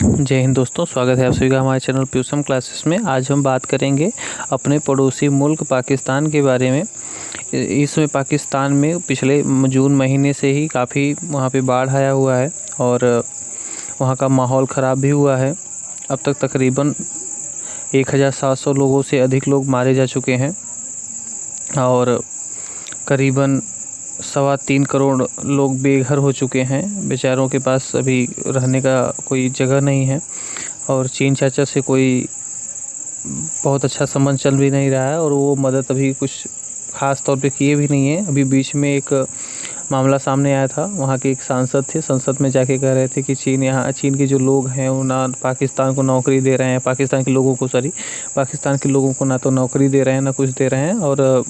जय हिंद दोस्तों, स्वागत है आप सभी का हमारे चैनल प्यूसम क्लासेस में। आज हम बात करेंगे अपने पड़ोसी मुल्क पाकिस्तान के बारे में। इसमें पाकिस्तान में पिछले जून महीने से ही काफ़ी वहाँ पे बाढ़ आया हुआ है और वहाँ का माहौल ख़राब भी हुआ है। अब तक तकरीबन 1700 लोगों से अधिक लोग मारे जा चुके हैं और करीबन 3.25 करोड़ लोग बेघर हो चुके हैं। बेचारों के पास अभी रहने का कोई जगह नहीं है और चीन चाचा से कोई बहुत अच्छा संबंध चल भी नहीं रहा है और वो मदद अभी कुछ ख़ास तौर पे किए भी नहीं है। अभी बीच में एक मामला सामने आया था, वहाँ के एक सांसद थे, संसद में जाके कह रहे थे कि चीन के जो लोग हैं वो ना पाकिस्तान को नौकरी दे रहे हैं, पाकिस्तान के लोगों को ना तो नौकरी दे रहे हैं ना कुछ दे रहे हैं और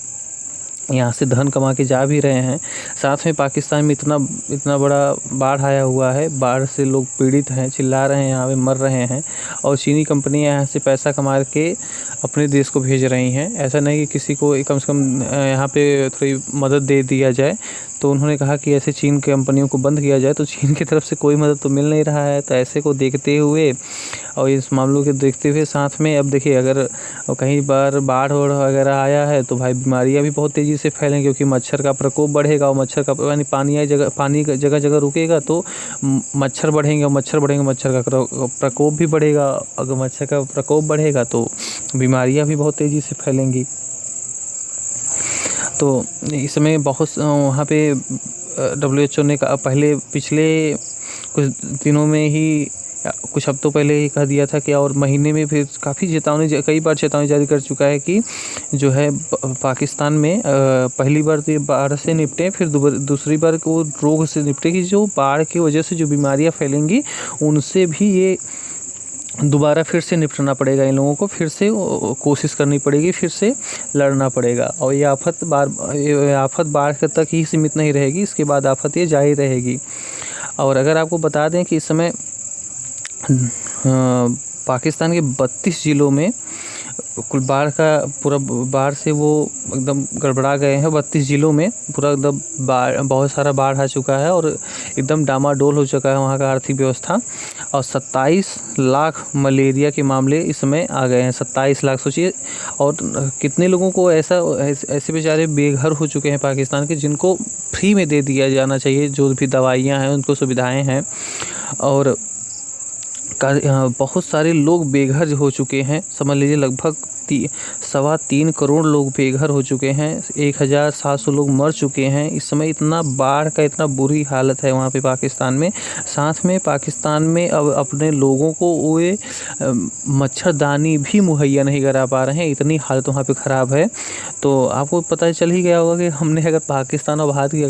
यहाँ से धन कमा के जा भी रहे हैं। साथ में पाकिस्तान में इतना बड़ा बाढ़ आया हुआ है, बाढ़ से लोग पीड़ित हैं, चिल्ला रहे हैं, यहाँ पे मर रहे हैं और चीनी कंपनियाँ यहाँ से पैसा कमा के अपने देश को भेज रही हैं। ऐसा नहीं कि किसी को कम से कम यहाँ पे थोड़ी मदद दे दिया जाए। तो उन्होंने कहा कि ऐसे चीन की कंपनियों को बंद किया जाए, तो चीन की तरफ से कोई मदद तो मिल नहीं रहा है। तो ऐसे को देखते हुए और इस मामलों के देखते हुए साथ में अब देखिए, अगर कहीं बार बाढ़ वगैरह आया है तो भाई बीमारियां भी बहुत तेज़ी से फैलेंगी, क्योंकि मच्छर का प्रकोप बढ़ेगा और मच्छर का यानी पानी जगह जगह रुकेगा तो मच्छर बढ़ेंगे और मच्छर का प्रकोप भी बढ़ेगा। अगर मच्छर का प्रकोप बढ़ेगा तो बीमारियां भी बहुत तेज़ी से फैलेंगी। तो इसमें बहुत वहाँ पे WHO ने पिछले कुछ दिनों में ही, कुछ हफ्तों पहले ही कह दिया था कि और महीने में फिर काफ़ी कई बार चेतावनी जारी कर चुका है कि जो है पाकिस्तान में पहली बार तो ये बाढ़ से निपटे, फिर दूसरी बार वो रोग से निपटे कि जो बाढ़ की वजह से जो बीमारियां फैलेंगी उनसे भी ये दोबारा फिर से निपटना पड़ेगा। इन लोगों को फिर से कोशिश करनी पड़ेगी, फिर से लड़ना पड़ेगा और ये आफत बाढ़ तक ही सीमित नहीं रहेगी, इसके बाद आफत ये जारी रहेगी। और अगर आपको बता दें कि इस समय पाकिस्तान के 32 ज़िलों में कुल बाढ़ से वो एकदम गड़बड़ा गए हैं। 32 ज़िलों में पूरा एकदम बहुत सारा बाढ़ आ चुका है और एकदम डामाडोल हो चुका है वहाँ का आर्थिक व्यवस्था। और 27 लाख मलेरिया के मामले इस समय आ गए हैं। 27 लाख, सोचिए। और कितने लोगों को ऐसे बेचारे बेघर हो चुके हैं पाकिस्तान के, जिनको फ्री में दे दिया जाना चाहिए जो भी दवाइयाँ हैं, उनको सुविधाएँ हैं। और बहुत सारे लोग बेघर हो चुके हैं, समझ लीजिए लगभग 3.25 करोड़ लोग बेघर हो चुके हैं, 1700 लोग मर चुके हैं। इस समय इतना बाढ़ का इतना बुरी हालत है वहाँ पे पाकिस्तान में। साथ में पाकिस्तान में अब अपने लोगों को वो मच्छरदानी भी मुहैया नहीं करा पा रहे हैं, इतनी हालत वहाँ पे ख़राब है। तो आपको पता चल ही गया होगा कि हमने अगर पाकिस्तान और भारत की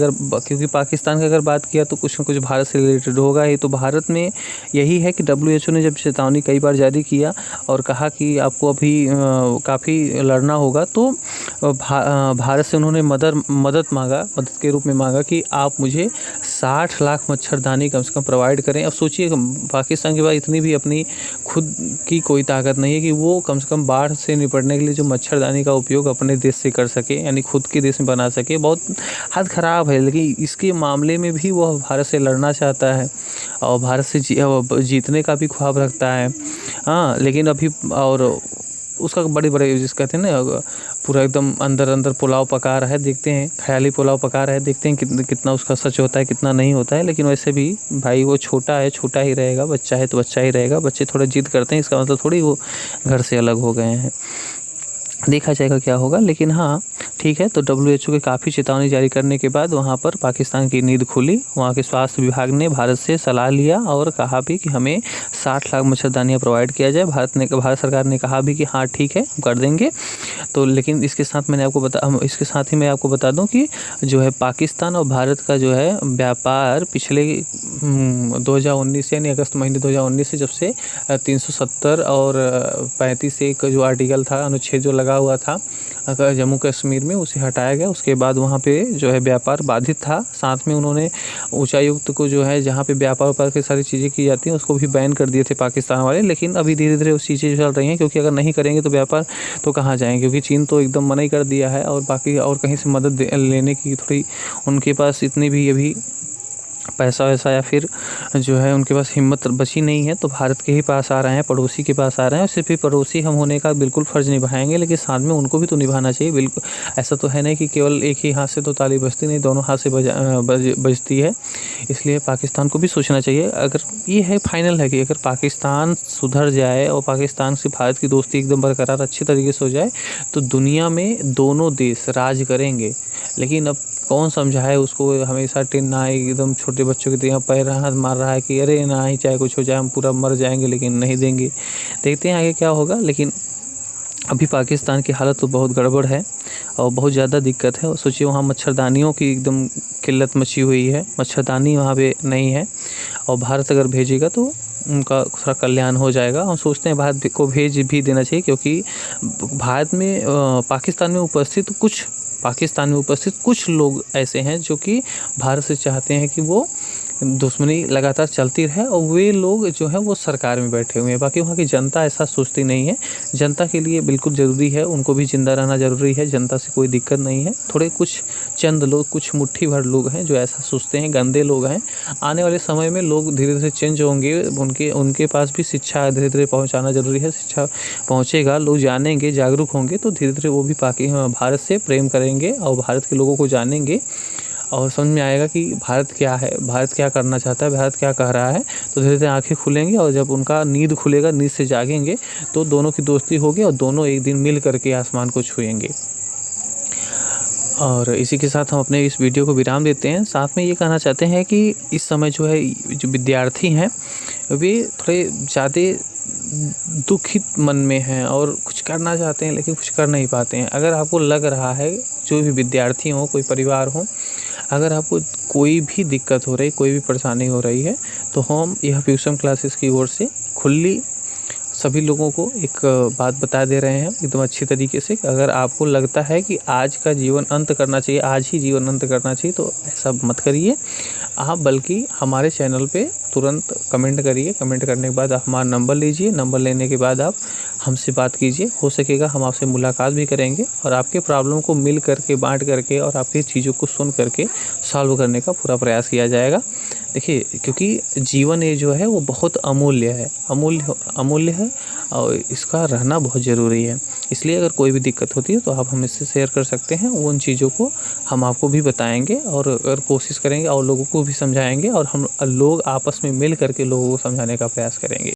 क्योंकि पाकिस्तान की अगर बात किया तो कुछ न कुछ भारत से रिलेटेड होगा ही। तो भारत में यही है कि WHO ने जब चेतावनी कई बार जारी किया और कहा कि आपको अभी काफ़ी लड़ना होगा, तो भारत से उन्होंने मदद के रूप में मांगा कि आप मुझे 60 लाख मच्छरदानी कम से कम प्रोवाइड करें। अब सोचिए, पाकिस्तान के पास इतनी भी अपनी खुद की कोई ताकत नहीं है कि वो कम से कम बाढ़ से निपटने के लिए जो मच्छरदानी का उपयोग अपने देश से कर सके, यानी खुद के देश में बना सके। बहुत हालत ख़राब है, लेकिन इसके मामले में भी वह भारत से लड़ना चाहता है और भारत से जीतने का भी ख्वाब रखता है। हाँ, लेकिन अभी और उसका बड़े जिस कहते हैं ना, पूरा एकदम अंदर पुलाव पका रहा है। देखते हैं, ख्याली पुलाव पका रहा है, देखते हैं कितना उसका सच होता है, कितना नहीं होता है। लेकिन वैसे भी भाई वो छोटा ही रहेगा, बच्चा है तो बच्चा ही रहेगा। बच्चे थोड़ा जिद करते हैं, इसका मतलब थोड़ी वो घर से अलग हो गए हैं। देखा जाएगा क्या होगा। लेकिन हाँ, ठीक है। तो WHO के काफ़ी चेतावनी जारी करने के बाद वहाँ पर पाकिस्तान की नींद खुली। वहाँ के स्वास्थ्य विभाग ने भारत से सलाह लिया और कहा भी कि हमें 60 लाख मच्छरदानियाँ प्रोवाइड किया जाए। भारत सरकार ने कहा भी कि हाँ ठीक है, कर देंगे। तो लेकिन इसके साथ ही मैं आपको बता दूं कि जो है पाकिस्तान और भारत का जो है व्यापार पिछले 2019 यानी अगस्त महीने 2019 से, जब से 370 और 35 से एक जो आर्टिकल था, अनुच्छेद जो लगा हुआ था जम्मू कश्मीर में, उसे हटाया गया। उसके बाद वहाँ पे जो है व्यापार बाधित था। साथ में उन्होंने उच्चायुक्त को जो है जहाँ पे व्यापार की सारी चीज़ें की जाती हैं उसको भी बैन कर दिए थे पाकिस्तान वाले। लेकिन अभी धीरे धीरे उस चीज़ें चल रही हैं, क्योंकि अगर नहीं करेंगे तो व्यापार तो कहाँ जाएंगे, क्योंकि चीन तो एकदम मना ही कर दिया है और बाकी और कहीं से मदद लेने की थोड़ी उनके पास इतनी भी अभी पैसा वैसा या फिर जो है उनके पास हिम्मत बची नहीं है, तो भारत के ही पास आ रहे हैं, पड़ोसी के पास आ रहे हैं। सिर्फ ही पड़ोसी हम होने का बिल्कुल फ़र्ज़ निभाएंगे, लेकिन साथ में उनको भी तो निभाना चाहिए। बिल्कुल ऐसा तो है नहीं कि केवल एक ही हाथ से तो ताली बजती नहीं, दोनों हाथ से बजती है। इसलिए पाकिस्तान को भी सोचना चाहिए। अगर ये है फाइनल है कि अगर पाकिस्तान सुधर जाए और पाकिस्तान से भारत की दोस्ती एकदम बरकरार अच्छी तरीके से हो जाए, तो दुनिया में दोनों देश राज करेंगे। लेकिन अब कौन समझाए उसको, हमेशा टिन्ना एकदम छोटे बच्चों की तरह पैर हाथ मार रहा है कि अरे ना ही चाहे कुछ हो जाए, हम पूरा मर जाएंगे लेकिन नहीं देंगे। देखते हैं आगे क्या होगा। लेकिन अभी पाकिस्तान की हालत तो बहुत गड़बड़ है और बहुत ज़्यादा दिक्कत है। और सोचिए वहाँ मच्छरदानियों की एकदम किल्लत मची हुई है, मच्छरदानी वहाँ पे नहीं है। और भारत अगर भेजेगा तो उनका थोड़ा कल्याण हो जाएगा। हम सोचते हैं भारत को भेज भी देना चाहिए, क्योंकि भारत में पाकिस्तान में उपस्थित कुछ लोग ऐसे हैं जो कि भारत से चाहते हैं कि वो दुश्मनी लगातार चलती रहे, और वे लोग जो हैं वो सरकार में बैठे हुए हैं। बाकी वहाँ की जनता ऐसा सोचती नहीं है। जनता के लिए बिल्कुल ज़रूरी है, उनको भी ज़िंदा रहना ज़रूरी है, जनता से कोई दिक्कत नहीं है। थोड़े कुछ चंद लोग, कुछ मुट्ठी भर लोग हैं जो ऐसा सोचते हैं, गंदे लोग हैं। आने वाले समय में लोग धीरे धीरे चेंज होंगे, उनके पास भी शिक्षा धीरे धीरे पहुँचाना ज़रूरी है। शिक्षा पहुँचेगा, लोग जानेंगे, जागरूक होंगे, तो धीरे धीरे वो भी भारत से प्रेम करेंगे और भारत के लोगों को जानेंगे और समझ में आएगा कि भारत क्या है, भारत क्या करना चाहता है, भारत क्या कह रहा है। तो धीरे धीरे आँखें खुलेंगी, और जब उनका नींद खुलेगा, नींद से जागेंगे, तो दोनों की दोस्ती होगी और दोनों एक दिन मिल करके आसमान को छुएंगे। और इसी के साथ हम अपने इस वीडियो को विराम देते हैं। साथ में ये कहना चाहते हैं कि इस समय जो है, जो विद्यार्थी हैं वे थोड़े ज़्यादा दुखित मन में हैं और कुछ करना चाहते हैं लेकिन कुछ कर नहीं पाते हैं। अगर आपको लग रहा है, जो भी विद्यार्थी हो, कोई परिवार हो, अगर आपको कोई भी दिक्कत हो रही, कोई भी परेशानी हो रही है, तो हम यह ट्यूशन क्लासेस की ओर से खुली सभी लोगों को एक बात बता दे रहे हैं एकदम अच्छी तरीके से। अगर आपको लगता है कि आज का जीवन अंत करना चाहिए, आज ही जीवन अंत करना चाहिए, तो ऐसा मत करिए आप, बल्कि हमारे चैनल पे तुरंत कमेंट करिए। कमेंट करने के बाद आप हमारा नंबर लीजिए, नंबर लेने के बाद आप हमसे बात कीजिए। हो सकेगा हम आपसे मुलाकात भी करेंगे और आपके प्रॉब्लम को मिल करके, बांट करके और आपकी चीज़ों को सुन करके सॉल्व करने का पूरा प्रयास किया जाएगा। देखिए, क्योंकि जीवन ये जो है वो बहुत अमूल्य है और इसका रहना बहुत ज़रूरी है। इसलिए अगर कोई भी दिक्कत होती है तो आप हमसे शेयर कर सकते हैं, उन चीज़ों को हम आपको भी बताएंगे और अगर कोशिश करेंगे और लोगों को भी समझाएंगे, और हम लोग आपस में मिल करके लोगों को समझाने का प्रयास करेंगे।